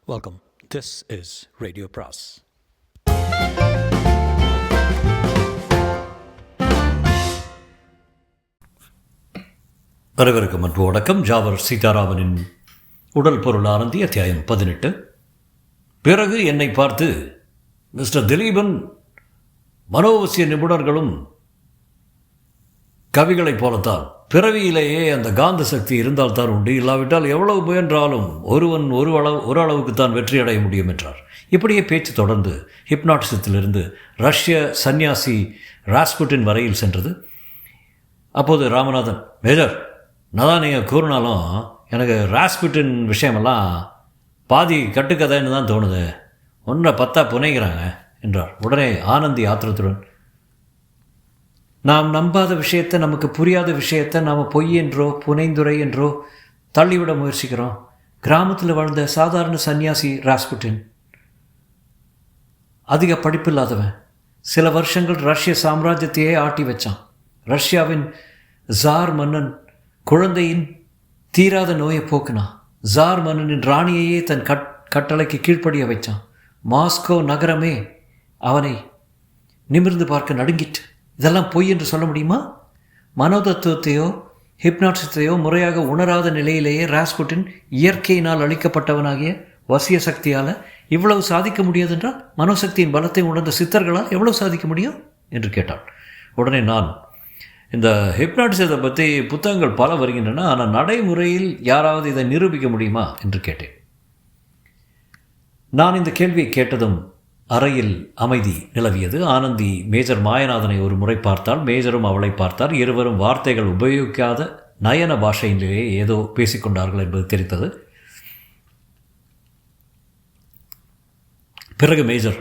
Welcome. This is Radio Pras. அனைவருக்கும் அன்பு வணக்கம். ஜாவர் சீதாராமனின் உடல் பொருள் ஆனந்தி அத்தியாயம் 18. பிறகு என்னை பார்த்து, மிஸ்டர் திலீபன், மனோவசிய நிபுணர்களும் கவிகளைப் போலத்தான் பிறவியிலேயே அந்த காந்த சக்தி இருந்தால்தான் உண்டு, இல்லாவிட்டால் எவ்வளவு முயன்றாலும் ஒருவன் ஒரு அளவுக்கு தான் வெற்றி அடைய முடியும் என்றார். இப்படியே பேச்சு தொடர்ந்து ஹிப்னாட்டிசத்திலிருந்து ரஷ்ய சன்னியாசி ராஸ்புட்டின் வரையில் சென்றது. அப்போது ராமநாதன், மேஜர், நான் நீங்கள் கூறினாலும் எனக்கு ராஸ்புட்டின் விஷயமெல்லாம் பாதி கட்டுக்கதைன்னு தான் தோணுது, ஒன்றை 10 புனைகிறாங்க என்றார். உடனே ஆனந்தி ஆத்திரத்துடன், நாம் நம்பாத விஷயத்தை, நமக்கு புரியாத விஷயத்தை நாம் பொய் என்றோ புனைந்துரை என்றோ தள்ளிவிட முயற்சிக்கிறோம். கிராமத்தில் வாழ்ந்த சாதாரண சன்னியாசி ராஸ்புட்டின் அதிக படிப்பில்லாதவன், சில வருஷங்கள் ரஷ்ய சாம்ராஜ்யத்தையே ஆட்டி வச்சான். ரஷ்யாவின் ஜார் மன்னன் குழந்தையின் தீராத நோயை போக்குனான். ஜார் மன்னனின் ராணியையே தன் கட்டளைக்கு கீழ்ப்படிய வைச்சான். மாஸ்கோ நகரமே அவனை நிமிர்ந்து பார்க்க நடுங்கிட்டு. இதெல்லாம் பொய் என்று சொல்ல முடியுமா? மனோதத்துவத்தையோ ஹிப்னாட்டிசத்தையோ முறையாக உணராத நிலையிலேயே ராஸ்புட்டின் இயற்கையினால் அளிக்கப்பட்டவனாகிய வசிய சக்தியால் இவ்வளவு சாதிக்க முடியாதென்றால் மனோசக்தியின் பலத்தை உணர்ந்த சித்தர்களால் எவ்வளவு சாதிக்க முடியும் என்று கேட்டான். உடனே நான், இந்த ஹிப்னாட்டிசத்தை பற்றி புத்தகங்கள் பல வருகின்றன, ஆனால் நடைமுறையில் யாராவது இதை நிரூபிக்க முடியுமா என்று கேட்டேன். நான் இந்த கேள்வியை கேட்டதும் அறையில் அமைதி நிலவியது. ஆனந்தி மேஜர் மாயநாதனை ஒரு முறை பார்த்தால், மேஜரும் அவளை பார்த்தார். இருவரும் வார்த்தைகள் உபயோகிக்காத நயன பாஷையிலேயே ஏதோ பேசிக்கொண்டார்கள் என்பது தெரிந்தது. பிறகு மேஜர்,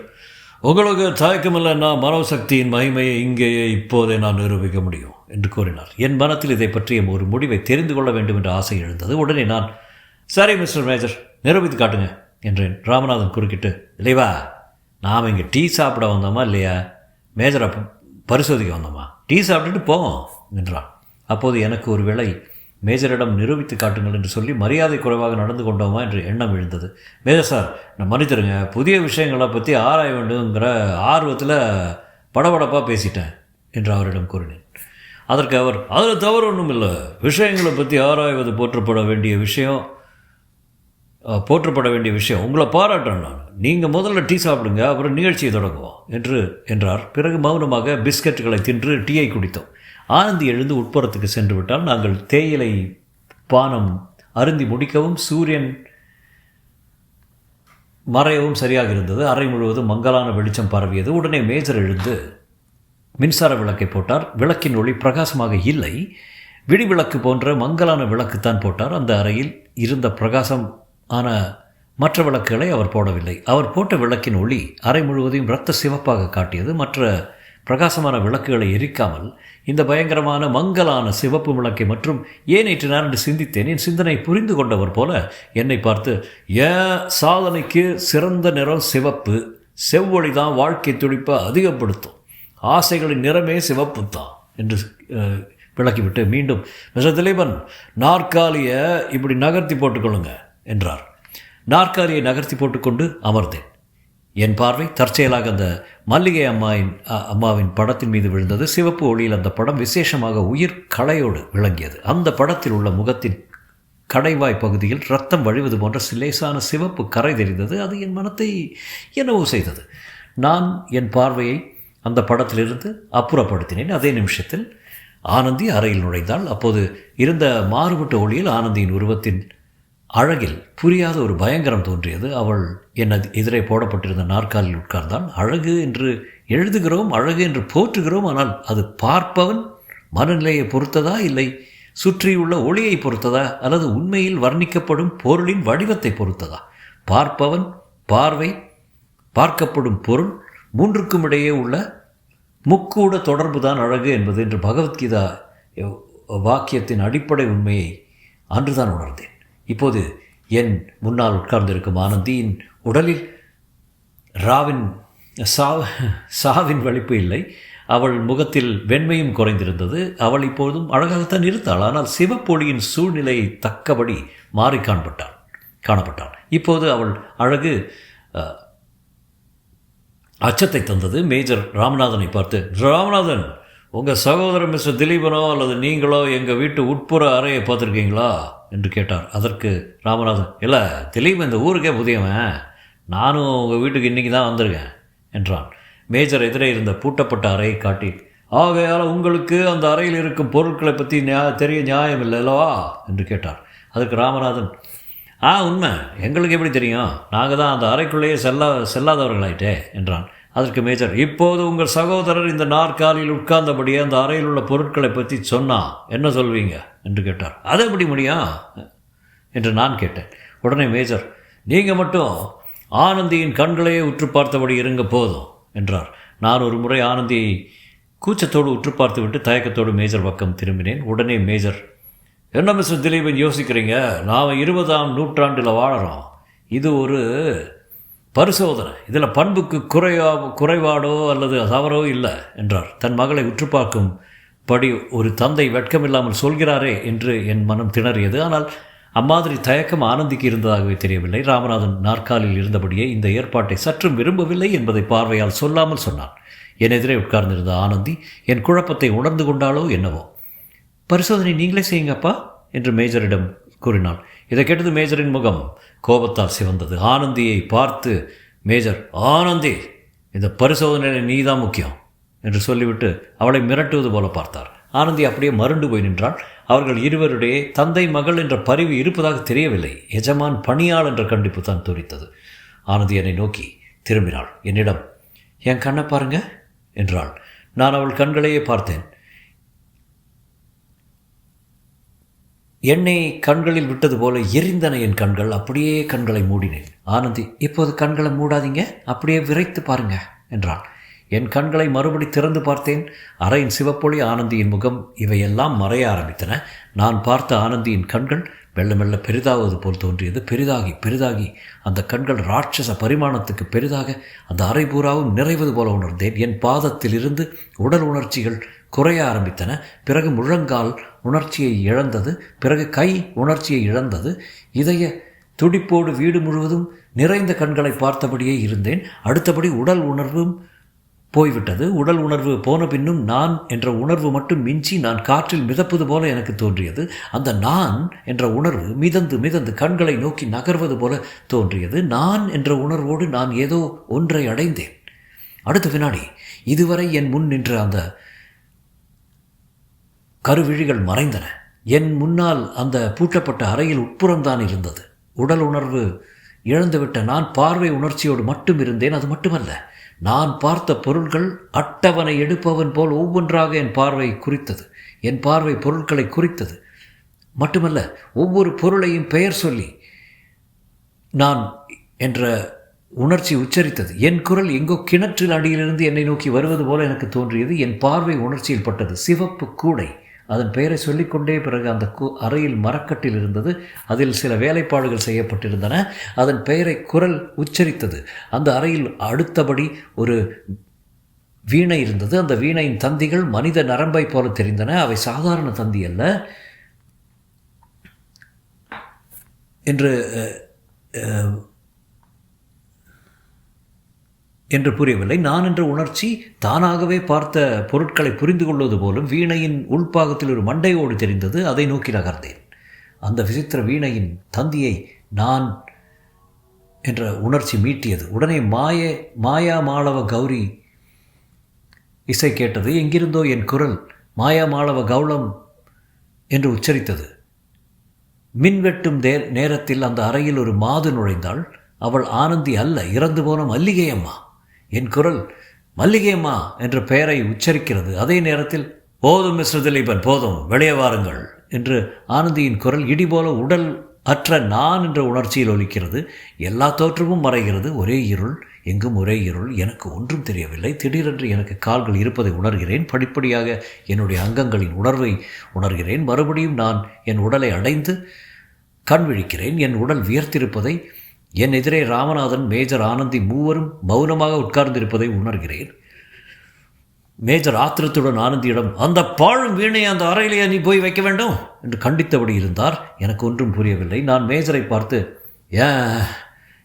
உங்களுக்கு தயக்கமில்லைன்னா மனோசக்தியின் மகிமையை இங்கேயே இப்போதே நான் நிரூபிக்க முடியும் என்று கூறினார். என் மனத்தில் இதை பற்றிய ஒரு முடிவை தெரிந்து கொள்ள வேண்டும் என்ற ஆசை எழுந்தது. உடனே நான், சரி மிஸ்டர் மேஜர், நிரூபித்து காட்டுங்க என்றேன். ராமநாதன் குறுக்கிட்டு, இல்லைவா, நாம் இங்கே டீ சாப்பிட வந்தோமா இல்லையா, மேஜரை பரிசோதிக்க வந்தோமா, டீ சாப்பிட்டுட்டு போவோம் என்றான். அப்போது எனக்கு ஒரு வேளை மேஜரிடம் நிரூபித்து காட்டுங்கள் என்று சொல்லி மரியாதை குறைவாக நடந்து கொண்டோமா என்று எண்ணம் எழுந்தது. மேஜர் சார், நான் மன்னித்துருங்க, புதிய விஷயங்களை பற்றி ஆராய வேண்டுங்கிற ஆர்வத்தில் படபடப்பாக பேசிட்டேன் என்று அவரிடம் கூறினேன். அதற்கு அவர், அதில் தவறு ஒன்றும் இல்லை, விஷயங்களை பற்றி ஆராய்வது போற்றப்பட வேண்டிய விஷயம், உங்களை பாராட்டேன் நான். நீங்கள் முதல்ல டீ சாப்பிடுங்க, அப்புறம் நிகழ்ச்சியை தொடங்குவோம் என்றார். பிறகு மௌனமாக பிஸ்கட்டுகளை தின்று டீயை குடித்தோம். ஆனந்தி எழுந்து உட்புறத்துக்கு சென்று விட்டால் நாங்கள் தேயிலை பானம் அருந்தி முடிக்கவும் சூரியன் மறையவும் சரியாக இருந்தது. அறை முழுவதும் மங்கலான வெளிச்சம் பரவியது. உடனே மேஜர் எழுந்து மின்சார விளக்கை போட்டார். விளக்கின் ஒளி பிரகாசமாக இல்லை, விடிவிளக்கு போன்ற மங்கலான விளக்குத்தான் போட்டார். அந்த அறையில் இருந்த பிரகாசம் ஆன மற்ற விளக்குகளை அவர் போடவில்லை. அவர் போட்ட விளக்கின் ஒளி அறை முழுவதையும் இரத்த சிவப்பாக காட்டியது. மற்ற பிரகாசமான விளக்குகளை எரிக்காமல் இந்த பயங்கரமான மங்கலான சிவப்பு விளக்கை மற்றும் ஏன் நேற்று நான் என்று சிந்தித்தேன். என் சிந்தனை புரிந்து கொண்டவர் போல என்னை பார்த்து, ஏன் சாதனைக்கு சிறந்த நிறம் சிவப்பு, செவ்வொளி தான் வாழ்க்கை துடிப்பை அதிகப்படுத்தும், ஆசைகளின் நிறமே சிவப்பு தான் என்று விளக்கிவிட்டு மீண்டும், மிஸ்டர் திலீபன், நாற்காலியை இப்படி நகர்த்தி போட்டுக்கொள்ளுங்க என்றார். நாற்காலியை நகர்த்தி போட்டுக்கொண்டு அமர்ந்தேன். என் பார்வை தற்செயலாக அந்த மல்லிகை அம்மாவின் படத்தின் மீது விழுந்தது. சிவப்பு ஒளியில் அந்த படம் விசேஷமாக உயிர் களையோடு விளங்கியது. அந்த படத்தில் உள்ள முகத்தின் கடைவாய் பகுதியில் ரத்தம் வழிவது போன்ற லேசான சிவப்பு கரை தெரிந்தது. அது என் மனத்தை என்னவோ செய்தது. நான் என் பார்வையை அந்த படத்திலிருந்து அப்புறப்படுத்தினேன். அதே நிமிஷத்தில் ஆனந்தி அறையில் நுழைந்தாள். அப்போது இருந்த மாறுபட்ட ஒளியில் ஆனந்தியின் உருவத்தின் அழகில் புரியாத ஒரு பயங்கரம் தோன்றியது. அவள் என் எதிரே போடப்பட்டிருந்த நாற்காலில் உட்கார்ந்தாள். அழகு என்று எழுதுகிறோம், அழகு என்று போற்றுகிறோம், ஆனால் அது பார்ப்பவன் மனநிலையை பொறுத்ததா, இல்லை சுற்றியுள்ள ஒளியை பொறுத்ததா, அல்லது உண்மையில் வர்ணிக்கப்படும் பொருளின் வடிவத்தை பொறுத்ததா? பார்ப்பவன், பார்வை, பார்க்கப்படும் பொருள், மூன்றுக்கும் இடையே உள்ள முக்கூட தொடர்புதான் அழகு என்பது என்று பகவத்கீதா வாக்கியத்தின் அடிப்படை உண்மையை அன்றுதான் உணர்ந்தேன். இப்போது என் முன்னால் உட்கார்ந்திருக்கும் ஆனந்தியின் உடலில் சாவின் வலிப்பு இல்லை. அவள் முகத்தில் வெண்மையும் குறைந்திருந்தது. அவள் இப்போதும் அழகாகத்தான் இருந்தாள். ஆனால் சிவப்பொழியின் சூழ்நிலையை தக்கபடி மாறி காண்பட்டாள். காணப்பட்டாள். இப்போது அவள் அழகு அச்சத்தை தந்தது. மேஜர் ராமநாதனை பார்த்து, ராமநாதன், உங்கள் சகோதரர் மிஸ்டர் திலீபனோ அல்லது நீங்களோ எங்கள் வீட்டு உட்புற அறையை பார்த்துருக்கீங்களா என்று கேட்டார். அதற்கு ராமநாதன், இல்லை, திலீப் இந்த ஊருக்கே புதியவன், நானும் உங்கள் வீட்டுக்கு இன்றைக்கி தான் வந்திருக்கேன் என்றான். மேஜர் எதிரே இருந்த பூட்டப்பட்ட அறையை காட்டி, ஆகையால் உங்களுக்கு அந்த அறையில் இருக்கும் பொருட்களை பற்றி தெரிய நியாயம் இல்லை அல்லவா என்று கேட்டார். அதற்கு ராமநாதன், உண்மை, எங்களுக்கு எப்படி தெரியும், நாங்கள் தான் அந்த அறைக்குள்ளேயே செல்லாதவர்களாயிட்டே என்றான். அதற்கு மேஜர், இப்போது உங்கள் சகோதரர் இந்த நாற்காலியில் உட்கார்ந்தபடியே அந்த அறையில் உள்ள பொருட்களை பற்றி சொன்னால் என்ன சொல்வீங்க என்று கேட்டார். அது எப்படி முடியும் என்று நான் கேட்டேன். உடனே மேஜர், நீங்கள் மட்டும் ஆனந்தியின் கண்களையே உற்று பார்த்தபடி இருங்க போதும் என்றார். நான் ஒரு முறை ஆனந்தியை கூச்சத்தோடு உற்று பார்த்துவிட்டு தயக்கத்தோடு மேஜர் பக்கம் திரும்பினேன். உடனே மேஜர், என்ன மிஸ்டர் திலீபன் யோசிக்கிறீங்க, நாம் 20ஆம் நூற்றாண்டில் வாழறோம், இது ஒரு பரிசோதனை, இதில் பண்புக்கு குறைபாடோ அல்லது தவறோ இல்லை என்றார். தன் மகளை உற்று பார்க்கும் படி ஒரு தந்தை வெட்கமில்லாமல் சொல்கிறாரே என்று என் மனம் திணறியது. ஆனால் அம்மாதிரி தயக்கம் ஆனந்திக்கு இருந்ததாகவே தெரியவில்லை. ராமநாதன் நாற்காலில் இருந்தபடியே இந்த ஏற்பாட்டை சற்றும் விரும்பவில்லை என்பதை பார்வையால் சொல்லாமல் சொன்னான். என் எதிரே உட்கார்ந்திருந்த ஆனந்தி என் குழப்பத்தை உணர்ந்து கொண்டாலோ என்னவோ. பரிசோதனை நீங்களே செய்யுங்கப்பா என்று மேஜரிடம் கூறினாள். இதை கேட்டது மேஜரின் முகம் கோபத்தால் சிவந்தது. ஆனந்தியை பார்த்து மேஜர், ஆனந்தி, இந்த பரிசோதனையில் நீ தான் முக்கியம் என்று சொல்லிவிட்டு அவளை மிரட்டுவது போல பார்த்தார். ஆனந்தி அப்படியே மருண்டு போய் நின்றாள். அவர்கள் இருவருடைய தந்தை மகள் என்ற பரிவு இருப்பதாக தெரியவில்லை. எஜமான் பணியாள் என்ற கண்டிப்பு தான் துரித்தது. ஆனந்தி என்னை நோக்கி திரும்பினாள். என்னிடம், என் கண்ணை பாருங்க என்றாள். நான் அவள் கண்களையே பார்த்தேன். என்னை கண்களில் விட்டது போல எரிந்தன என் கண்கள். அப்படியே கண்களை மூடினேன். ஆனந்தி, இப்போது கண்களை மூடாதீங்க, அப்படியே விரைத்து பாருங்க என்றாள். என் கண்களை மறுபடி திறந்து பார்த்தேன். அறையின் சிவப்பொளி, ஆனந்தியின் முகம் இவையெல்லாம் மறைய ஆரம்பித்தன. நான் பார்த்த ஆனந்தியின் கண்கள் மெல்ல மெல்ல பெரிதாகுவது போல் தோன்றியது. பெரிதாகி பெரிதாகி அந்த கண்கள் ராட்சச பரிமாணத்துக்கு பெரிதாக அந்த அறை பூராவும் நிறைவது போல உணர்ந்தேன். என் பாதத்திலிருந்து உடல் உணர்ச்சிகள் குறைய ஆரம்பித்தன. பிறகு முழங்கால் உணர்ச்சியை இழந்தது. பிறகு கை உணர்ச்சியை இழந்தது. இதய துடிப்போடு வீடு முழுவதும் நிறைந்த கண்களை பார்த்தபடியே இருந்தேன். அடுத்தபடி உடல் உணர்வும் போய்விட்டது. உடல் உணர்வு போன பின்னும் நான் என்ற உணர்வு மட்டும் மிஞ்சி நான் காற்றில் மிதப்பது போல எனக்கு தோன்றியது. அந்த நான் என்ற உணர்வு மிதந்து மிதந்து கண்களை நோக்கி நகர்வது போல தோன்றியது. நான் என்ற உணர்வோடு நான் ஏதோ ஒன்றை அடைந்தேன். அடுத்த வினாடி இதுவரை என் முன் நின்ற அந்த கருவிழிகள் மறைந்தன. என் முன்னால் அந்த பூட்டப்பட்ட அறையில் உட்புறம்தான் இருந்தது. உடல் உணர்வு இழந்துவிட்ட நான் பார்வை உணர்ச்சியோடு மட்டும் இருந்தேன். அது மட்டுமல்ல, நான் பார்த்த பொருள்கள் அட்டவணை எடுப்பவன் போல் ஒவ்வொன்றாக என் பார்வை குறித்தது. என் பார்வை பொருட்களை குறித்தது மட்டுமல்ல, ஒவ்வொரு பொருளையும் பெயர் சொல்லி நான் என்ற உணர்ச்சி உச்சரித்தது. என் குரல் எங்கோ கிணற்றில் அடியிலிருந்து என்னை நோக்கி வருவது போல எனக்கு தோன்றியது. என் பார்வை உணர்ச்சியில் பட்டது. சிவப்பு கூடை, அதன் பெயரை சொல்லிக்கொண்டே பிறகு அந்த அறையில் மரக்கட்டில் இருந்தது. அதில் சில வேலைப்பாடுகள் செய்யப்பட்டிருந்தன. அதன் பெயரை குரல் உச்சரித்தது. அந்த அறையில் அடுத்தபடி ஒரு வீணை இருந்தது. அந்த வீணையின் தந்திகள் மனித நரம்பை போல தெரிந்தன. அவை சாதாரண தந்தி அல்ல என்று புரியவில்லை. நான் என்ற உணர்ச்சி தானாகவே பார்த்த பொருட்களை புரிந்து கொள்வது போலும் வீணையின் உள்பாகத்தில் ஒரு மண்டையோடு தெரிந்தது. அதை நோக்கி நகர்ந்தேன். அந்த விசித்திர வீணையின் தந்தியை நான் என்ற உணர்ச்சி மீட்டியது. உடனே மாயா மாளவ கௌரி இசை கேட்டது. எங்கிருந்தோ என் குரல் மாயா மாளவ கௌளம் என்று உச்சரித்தது. மின்வெட்டும் நேரத்தில் அந்த அறையில் ஒரு மாது நுழைந்தாள். அவள் ஆனந்தி அல்ல, இறந்து போன மல்லிகை அம்மா. என் குரல் மல்லிகையம்மா என்ற பெயரை உச்சரிக்கிறது. அதே நேரத்தில், போதும் மிஸ்டர் திலீபன், போதும், வெளியே வாருங்கள் என்று ஆனந்தியின் குரல் இடிபோல உடல் அற்ற நான் என்ற உணர்ச்சியில் ஒலிக்கிறது. எல்லா தோற்றமும் மறைகிறது. ஒரே இருள், எங்கும் ஒரே இருள். எனக்கு ஒன்றும் தெரியவில்லை. திடீரென்று எனக்கு கால்கள் இருப்பதை உணர்கிறேன். படிப்படியாக என்னுடைய அங்கங்களின் உணர்வை உணர்கிறேன். மறுபடியும் நான் என் உடலை அடைந்து கண் விழிக்கிறேன். என் உடல் வியர்த்திருப்பதை, என் எதிரே ராமநாதன், மேஜர், ஆனந்தி மூவரும் மௌனமாக உட்கார்ந்திருப்பதை உணர்கிறேன். மேஜர் ஆத்திரத்துடன் ஆனந்தியிடம், அந்த பாழும் வீணை அந்த அறையிலேயே நீ போய் வைக்க வேண்டும் என்று கண்டித்தபடி இருந்தார். எனக்கு ஒன்றும் புரியவில்லை. நான் மேஜரை பார்த்து, ஏன்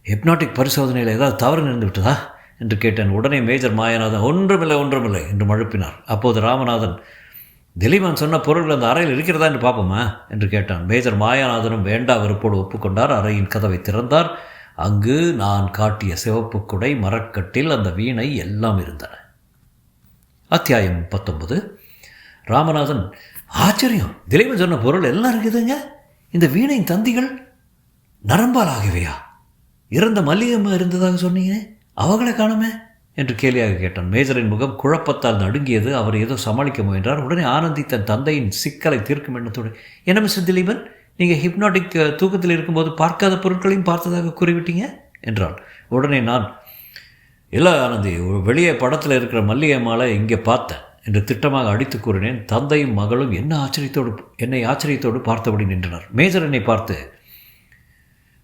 ஹிப்னாட்டிக் பரிசோதனையில் ஏதாவது தவறு நடந்து விட்டதா என்று கேட்டேன். உடனே மேஜர் மாயநாதன் ஒன்றுமில்லை என்று மழுப்பினார். அப்போது ராமநாதன், திலீபன் சொன்ன பொருள் அந்த அறையில் இருக்கிறதா என்று பார்ப்போமா என்று கேட்டான். மேஜர் மாயநாதனும் வேண்டா வெறுப்போடு ஒப்புக்கொண்டார். அறையின் கதவை திறந்தார். அங்கு நான் காட்டிய சிவப்பு குடை, மரக்கட்டில், அந்த வீணை எல்லாம் இருந்தன. அத்தியாயம் 19. ராமநாதன், ஆச்சரியம், திலீபன் சொன்ன பொருள் எல்லாம் இருக்குதுங்க. இந்த வீணையின் தந்திகள் நரம்பால் ஆகவையா? இறந்த மல்லிகம்மா இருந்ததாக சொன்னீங்க, அவங்களை காணுமே என்று கேலியாக கேட்டான். மேஜரின் முகம் குழப்பத்தால் நடுங்கியது. அவர் ஏதோ சமாளிக்க முயன்றார். உடனே ஆனந்தி தன் தந்தையின் சிக்கலை தீர்க்கும் எண்ணத்தோடு, என்ன மிஸ்டர் திலீபன், நீங்கள் ஹிப்னாட்டிக் தூக்கத்தில் இருக்கும்போது பார்க்காத பொருட்களையும் பார்த்ததாக கூறிவிட்டீங்க என்றான். உடனே நான், இல்லை ஆனந்தி, வெளியே படத்தில் இருக்கிற மல்லிகை மாலை இங்கே பார்த்தேன் என்று திட்டமாக அடித்து கூறினேன். தந்தையும் மகளும் என்னை ஆச்சரியத்தோடு பார்த்தபடி நின்றனர். மேஜர் என்னை பார்த்து,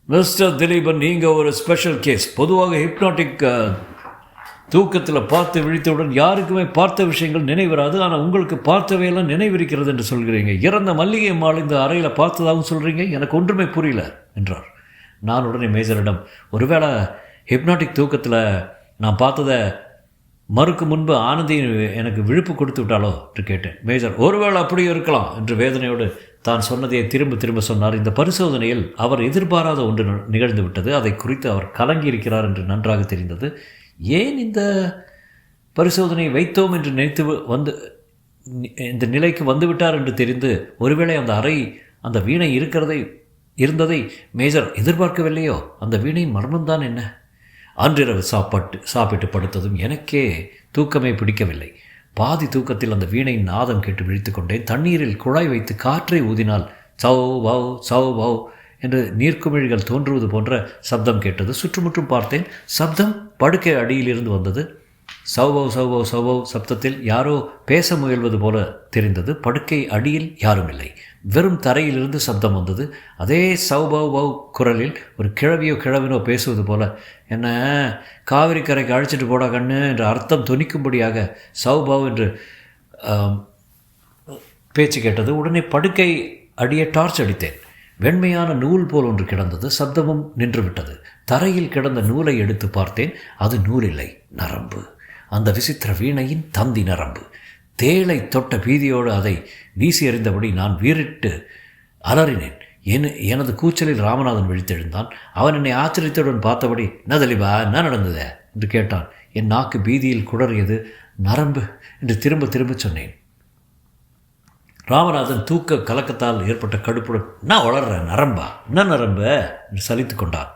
மிஸ்டர் திலீபன், நீங்கள் ஒரு ஸ்பெஷல் கேஸ். பொதுவாக ஹிப்னாட்டிக் தூக்கத்தில் பார்த்து விழித்தவுடன் யாருக்குமே பார்த்த விஷயங்கள் நினைவராது. ஆனால் உங்களுக்கு பார்த்தவையெல்லாம் நினைவிருக்கிறது என்று சொல்கிறீங்க. இறந்த மல்லிகை அம்மாள் இந்த அறையில் பார்த்ததாகவும் சொல்கிறீங்க. எனக்கு ஒன்றுமே புரியல என்றார். நான் உடனே மேஜரிடம், ஒருவேளை ஹிப்னாட்டிக் தூக்கத்தில் நான் பார்த்ததை மறுக்கு முன்பு ஆனந்தி எனக்கு விழுப்பு கொடுத்து விட்டாலோ என்று கேட்டேன். மேஜர், ஒருவேளை அப்படியே இருக்கலாம் என்று வேதனையோடு தான் சொன்னதையே திரும்ப சொன்னார். இந்த பரிசோதனையில் அவர் எதிர்பாராத ஒன்று நிகழ்ந்து விட்டது. அதை குறித்து அவர் கலங்கி இருக்கிறார் என்று நன்றாக தெரிந்தது. ஏன் இந்த பரிசோதனை வைத்தோம் என்று நினைத்து இந்த நிலைக்கு வந்துவிட்டார் என்று தெரிந்து, ஒருவேளை அந்த அறை அந்த வீணை இருந்ததை மேஜர் எதிர்பார்க்கவில்லையோ? அந்த வீணை மர்மம்தான் என்ன? அன்றிரவு சாப்பிட்டு படுத்ததும் எனக்கே தூக்கமே பிடிக்கவில்லை. பாதி தூக்கத்தில் அந்த வீணையின் நாதம் கேட்டு விழித்து கொண்டேன். தண்ணீரில் குழாய் வைத்து காற்றை ஊதினால் சவ் வவ் என்று நீர்க்குமிழிகள் தோன்றுவது போன்ற சப்தம் கேட்டது. சுற்றுமுற்றும் பார்த்தேன். சப்தம் படுக்கை அடியிலிருந்து வந்தது. சவ் சப்தத்தில் யாரோ பேச முயல்வது போல தெரிந்தது. படுக்கை அடியில் யாரும் இல்லை. வெறும் தரையிலிருந்து சப்தம் வந்தது. அதே சவ் குரலில் ஒரு கிழவினோ பேசுவது போல, என்ன காவிரி கரைக்கு அழைச்சிட்டு போடா கண்ணு என்ற அர்த்தம் தொனிக்கும்படியாக சவ் என்று பேச்சு கேட்டது. உடனே படுக்கை அடியே டார்ச் அடித்தேன். வெண்மையான நூல் போல் ஒன்று கிடந்தது. சப்தமும் நின்றுவிட்டது. தரையில் கிடந்த நூலை எடுத்து பார்த்தேன். அது நூல் இல்லை, நரம்பு. அந்த விசித்திர வீணையின் தந்தி நரம்பு. தேளை தொட்ட பீதியோடு அதை வீசி எறிந்தபடி நான் வீறிட்டு அலறினேன். எனது கூச்சலில் ராமநாதன் விழித்தெழுந்தான். அவன் என்னை ஆச்சரியத்துடன் பார்த்தபடி, என்ன தெளிவா, என்ன நடந்தது என்று கேட்டான். என் நாக்கு பீதியில் குடறியது. நரம்பு என்று திரும்ப சொன்னேன். ராமநாதன் தூக்க கலக்கத்தால் ஏற்பட்ட கடுப்புடன், நான் வளர்றேன், நரம்பா, என்ன நரம்பு என்று சலித்து கொண்டான்.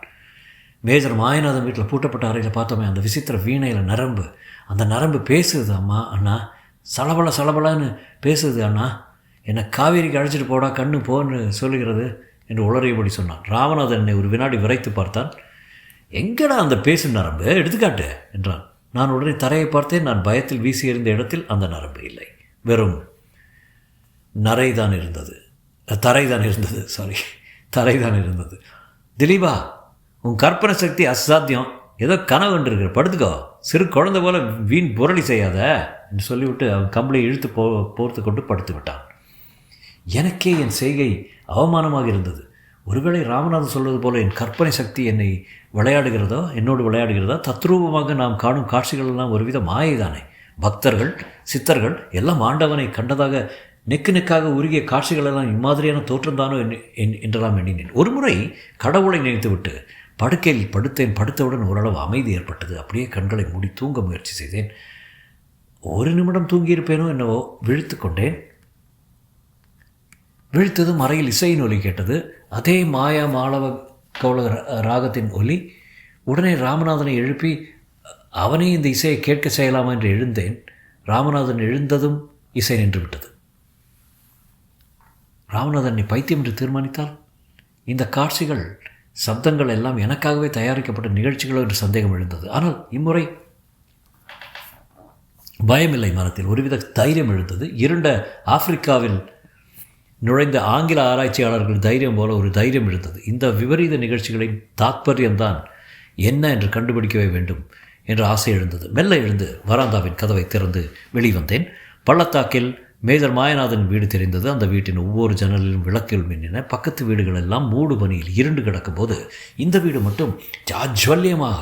மேஜர் மாயநாதன் வீட்டில் பூட்டப்பட்ட அறையில் பார்த்தோமே, அந்த விசித்திர வீணையில் நரம்பு. அந்த நரம்பு பேசுது அம்மா, அண்ணா, சலபலான்னு பேசுது அண்ணா. என்னை காவேரிக்கு அழைச்சிட்டு போடா கண்ணு போன்னு சொல்லுகிறது என்று உளறியபடி சொன்னான். ராமநாதன் என்னை ஒரு வினாடி விரைத்து பார்த்தான். எங்கடா அந்த பேசும் நரம்பு, எடுத்துக்காட்டு என்றான். நான் உடனே தரையை பார்த்தேன். நான் பயத்தில் வீசி எறிந்த இடத்தில் அந்த நரம்பு இல்லை. வெறும் தரைதான் இருந்தது. திலீபா, உன் கற்பனை சக்தி அசாத்தியம். ஏதோ கனவு இருக்கிற, படுத்துக்கோ, சிறு குழந்தை போல வீண் புரளி செய்யாத என்று சொல்லிவிட்டு அவன் கம்பளை இழுத்து போர்த்து கொண்டு படுத்து விட்டான். எனக்கே என் செய்கை அவமானமாக இருந்தது. ஒருவேளை ராமநாதன் சொல்வது போல என் கற்பனை சக்தி என்னோடு விளையாடுகிறதா? தத்ரூபமாக நாம் காணும் காட்சிகளெல்லாம் ஒருவித மாயைதானே. பக்தர்கள், சித்தர்கள் எல்லாம் ஆண்டவனை கண்டதாக நெக்காக உருகிய காட்சிகளெல்லாம் இம்மாதிரியான தோற்றம்தானோ என்றெல்லாம் எண்ணினேன். ஒரு முறை கடவுளை நினைத்துவிட்டு படுக்கையில் படுத்தேன். படுத்தவுடன் ஓரளவு அமைதி ஏற்பட்டது. அப்படியே கண்களை மூடி தூங்க முயற்சி செய்தேன். ஒரு நிமிடம் தூங்கியிருப்பேனோ என்னவோ. விழித்து கொண்டேன். விழித்ததும் அறையில் இசையின் ஒலி கேட்டது. அதே மாயா மாளவ கௌள ராகத்தின் ஒலி. உடனே ராமநாதனை எழுப்பி அவனே இந்த இசையை கேட்க செய்யலாமா என்று எழுந்தேன். ராமநாதன் எழுந்ததும் இசை நின்று விட்டது. ராமநாதனை பைத்தியம் என்று தீர்மானித்தால் இந்த காட்சிகள், சப்தங்கள் எல்லாம் எனக்காகவே தயாரிக்கப்பட்ட நிகழ்ச்சிகளோ என்று சந்தேகம் எழுந்தது. ஆனால் இம்முறை பயமில்லை. மனத்தில் ஒருவித தைரியம் எழுந்தது. இருண்ட ஆப்பிரிக்காவில் நுழைந்த ஆங்கில ஆராய்ச்சியாளர்கள் தைரியம் போல ஒரு தைரியம் எழுந்தது. இந்த விபரீத நிகழ்ச்சிகளின் தாத்பரியம்தான் என்ன என்று கண்டுபிடிக்கவே வேண்டும் என்ற ஆசை எழுந்தது. மெல்ல எழுந்து வராந்தாவின் கதவை திறந்து வெளிவந்தேன். பள்ளத்தாக்கில் மேஜர் மாயநாதன் வீடு தெரிந்தது. அந்த வீட்டின் ஒவ்வொரு ஜன்னலிலும் விளக்குகள் மின்னின. பக்கத்து வீடுகள் எல்லாம் மூடு பனியில் இருண்டு கிடக்கும்போது இந்த வீடு மட்டும் ஜாஜ்வல்யமாக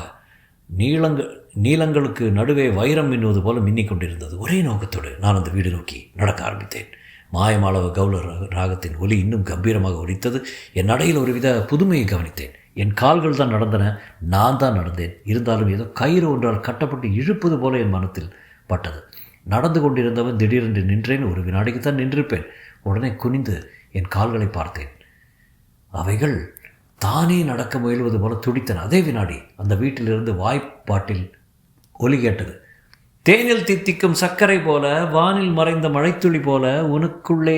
நீளங்களுக்கு நடுவே வைரம் மின்னுவது போல மின்னிக் கொண்டிருந்தது. ஒரே நோக்கத்தோடு நான் அந்த வீடு நோக்கி நடக்க ஆரம்பித்தேன். மாயமாளவ கௌல ராகத்தின் ஒலி இன்னும் கம்பீரமாக ஒலித்தது. என் நடையில் ஒருவித புதுமையை கவனித்தேன். என் கால்கள் தான் நடந்தன, நான் தான் நடந்தேன். இருந்தாலும் ஏதோ கயிறு ஒன்றால் கட்டப்பட்டு இழுப்பது போல என் மனத்தில் பட்டது. நடந்து கொண்டிருந்தவன் திடீரென்று நின்றேன். ஒரு வினாடிக்குத்தான் நின்றிருப்பேன். உடனே குனிந்து என் கால்களை பார்த்தேன். அவைகள் தானே நடக்க முயல்வது போல துடித்தன. அதே வினாடி அந்த வீட்டிலிருந்து வாய்ப்பாட்டில் ஒலி கேட்டது. தேனில் தித்திக்கும் சர்க்கரை போல, வானில் மறைந்த மழைத்துளி போல, உனக்குள்ளே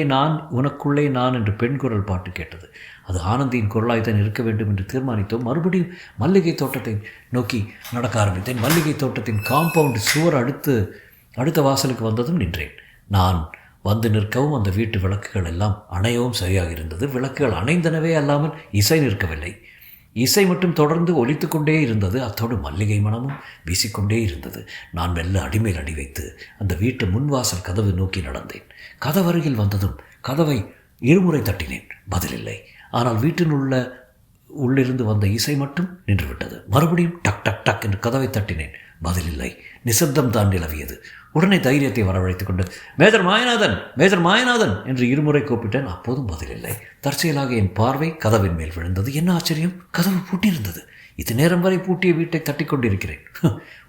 நான் என்று பெண் குரல் பாட்டு கேட்டது. அது ஆனந்தியின் குரலாய்த்தான் இருக்க வேண்டும் என்று தீர்மானித்தோம். மறுபடியும் மல்லிகை தோட்டத்தை நோக்கி நடக்க ஆரம்பித்தேன். மல்லிகை தோட்டத்தின் காம்பவுண்ட் சுவர் அடுத்த வாசலுக்கு வந்ததும் நின்றேன். நான் வந்து நிற்கவும் அந்த வீட்டு விளக்குகள் எல்லாம் அணையவும் சரியாக இருந்தது. விளக்குகள் அணைந்தனவே அல்லாமல் இசை நிற்கவில்லை. இசை மட்டும் தொடர்ந்து ஒலித்து கொண்டே இருந்தது. அத்தோடு மல்லிகை மனமும் வீசிக்கொண்டே இருந்தது. நான் மெல்ல அடிமேல் அடி வைத்து அந்த வீட்டு முன்வாசல் கதவு நோக்கி நடந்தேன். கதவருகில் வந்ததும் கதவை இருமுறை தட்டினேன். பதிலில்லை. ஆனால் உள்ளிருந்து வந்த இசை மட்டும் நின்றுவிட்டது. மறுபடியும் டக் டக் டக் என்று கதவை தட்டினேன். பதிலில்லை. நிசப்தம் தான் நிலவியது. உடனே தைரியத்தை வரவழைத்துக் கொண்டு மேஜர் மாயநாதன் என்று இருமுறை கூப்பிட்டேன். அப்போதும் பதிலில்லை. தற்செயலாக என் பார்வை கதவின் மேல் விழுந்தது. என்ன ஆச்சரியம்! கதவு பூட்டியிருந்தது. இது நேரம் வரை பூட்டிய வீட்டை தட்டி கொண்டிருக்கிறேன்.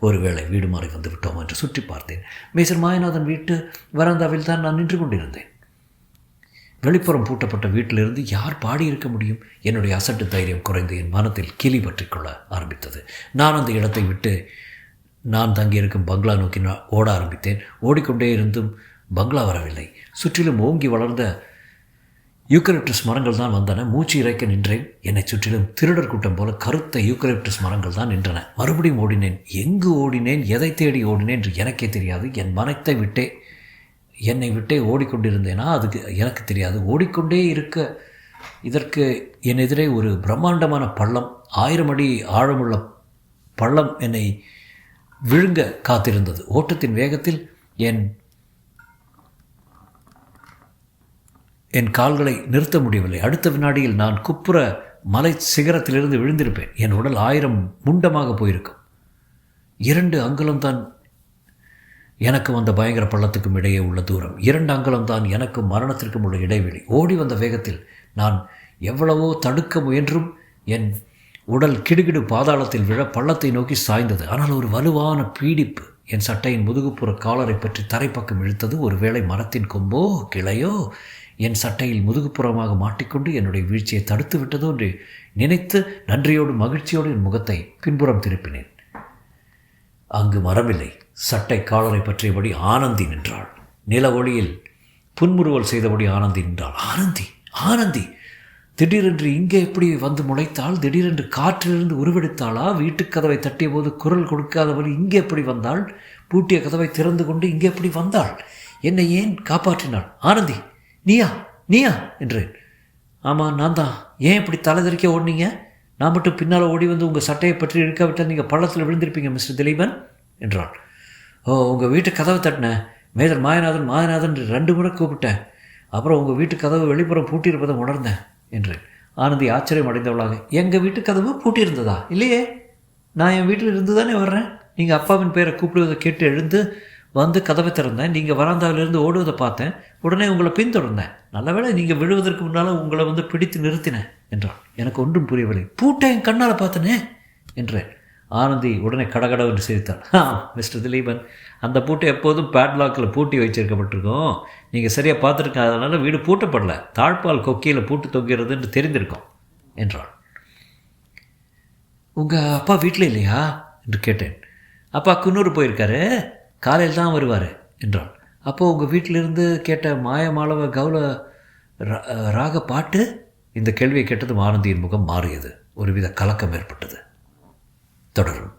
ஒருவேளை வீடு மாறி வந்து விட்டோம் என்று சுற்றி பார்த்தேன். மேஜர் மாயநாதன் வீட்டு வராந்தாவில் தான் நான் நின்று கொண்டிருந்தேன். வெளிப்புறம் பூட்டப்பட்ட வீட்டிலிருந்து யார் பாடியிருக்க முடியும்? என்னுடைய அசட்டு தைரியம் குறைந்து என் மனத்தில் கிளி பற்றிக்கொள்ள ஆரம்பித்தது. நான் அந்த இடத்தை விட்டு நான் தங்கியிருக்கும் பங்களா நோக்கி ஓட ஆரம்பித்தேன். ஓடிக்கொண்டே இருந்தும் பங்களா வரவில்லை. சுற்றிலும் ஓங்கி வளர்ந்த யூக்கலிப்டஸ் மரங்கள் தான் வந்தன. மூச்சு இறைக்க நின்றேன். என்னை சுற்றிலும் திருடர் கூட்டம் போல கருத்த யூக்கலிப்டஸ் மரங்கள் தான் நின்றன. மறுபடியும் ஓடினேன். எங்கு ஓடினேன், எதை தேடி ஓடினேன் என்று எனக்கே தெரியாது. என்னை விட்டே ஓடிக்கொண்டிருந்தேனா அதுக்கு எனக்கு தெரியாது. ஓடிக்கொண்டே இருக்க இதற்கு என் எதிரே ஒரு பிரம்மாண்டமான பள்ளம், 1000 அடி ஆழமுள்ள பள்ளம் என்னை விழுங்க காத்திருந்தது. ஓட்டத்தின் வேகத்தில் என் கால்களை நிறுத்த முடியவில்லை. அடுத்த வினாடியில் நான் குப்புற மலை சிகரத்திலிருந்து விழுந்திருப்பேன். என் உடல் 1000 முண்டமாக போயிருக்கும். 2 அங்குலம்தான் எனக்கு வந்த பயங்கர பள்ளத்துக்கும் இடையே உள்ள தூரம். 2 அங்குலம்தான் எனக்கும் மரணத்திற்கும் உள்ள இடைவெளி. ஓடி வந்த வேகத்தில் நான் எவ்வளவோ தடுக்க முயன்றும் என் உடல் கிடுகிடு பாதாளத்தில் விழ பள்ளத்தை நோக்கி சாய்ந்தது. ஆனால் ஒரு வலுவான பீடிப்பு என் சட்டையின் முதுகுப்புற காலரை பற்றி தரைப்பக்கம் இழுத்தது. ஒருவேளை மரத்தின் கொம்போ கிளையோ என் சட்டையில் முதுகுப்புறமாக மாட்டிக்கொண்டு என்னுடைய வீழ்ச்சியை தடுத்து விட்டதோ என்று நினைத்து நன்றியோடு மகிழ்ச்சியோடு என் முகத்தை பின்புறம் திருப்பினேன். அங்கு மரமில்லை. சட்டை காலரை பற்றியபடி ஆனந்தி நின்றாள். நில ஒளியில் புன்முறுவல் செய்தபடி ஆனந்தி நின்றாள். ஆனந்தி திடீரென்று இங்கே எப்படி வந்து முளைத்தாள்? திடீரென்று காற்றிலிருந்து உருவெடுத்தாளா? வீட்டுக் கதவை தட்டிய போது குரல் கொடுக்காதவள் இங்கே எப்படி வந்தாள்? பூட்டிய கதவை திறந்து கொண்டு இங்கே எப்படி வந்தாள்? என்னை ஏன் காப்பாற்றினாள்? ஆனந்தி, நீயா என்றேன். ஆமாம், நான் தான். ஏன் இப்படி தலைதறிக்க ஓடினீங்க? நான் மட்டும் பின்னால் ஓடி வந்து உங்கள் சட்டையை பற்றி இழுக்காவிட்டால் நீங்கள் பள்ளத்தில் விழுந்திருப்பீங்க மிஸ்டர் திலீபன் என்றாள். ஓ, உங்கள் வீட்டு கதவை தட்டினேன். மேஜர் மாயநாதன் 2 முறை கூப்பிட்டேன். அப்புறம் உங்கள் வீட்டு கதவு வெளிப்புறம் பூட்டியிருப்பதை உணர்ந்தேன் என்றேன். ஆனந்தி ஆச்சரியம் அடைந்தவளாக, எங்கள் வீட்டு கதவு பூட்டியிருந்ததா? இல்லையே, நான் என் வீட்டில் இருந்து தானே வர்றேன். நீங்கள் அப்பாவின் பேரை கூப்பிடுவதை கேட்டு எழுந்து வந்து கதவை திறந்தேன். நீங்கள் வராந்தாவிலிருந்து ஓடுவதை பார்த்தேன். உடனே உங்களை பின்தொடர்ந்தேன். நல்லவேளை நீங்கள் விழுவதற்கு முன்னால் உங்களை வந்து பிடித்து நிறுத்தினேன் என்றாள். எனக்கு ஒன்றும் புரியவில்லை. பூட்டை என் கண்ணால் பார்த்தனே என்றேன். ஆனந்தி உடனே கடகடவென்று சிரித்தாள். மிஸ்டர் திலீபன், அந்த பூட்டை எப்போதும் பேட்லாக்கில் பூட்டி வச்சிருக்கப்பட்டிருக்கோம். நீங்கள் சரியாக பார்த்துருக்கேன். அதனால் வீடு பூட்டப்படலை. தாழ்பால் கொக்கியில் பூட்டு தொங்குகிறது என்று தெரிந்திருக்கோம் என்றாள். உங்கள் அப்பா வீட்டில் இல்லையா என்று கேட்டேன். அப்பா குன்னூர் போயிருக்காரு, காலையில் தான் வருவார் என்றாள். அப்போது உங்கள் வீட்டிலிருந்து கேட்ட மாயமாளவ கௌல ராக பாட்டு? இந்த கேள்வியை கேட்டதும் ஆனந்தியின் முகம் மாறியது. ஒருவித கலக்கம் ஏற்பட்டது. தொடரும்.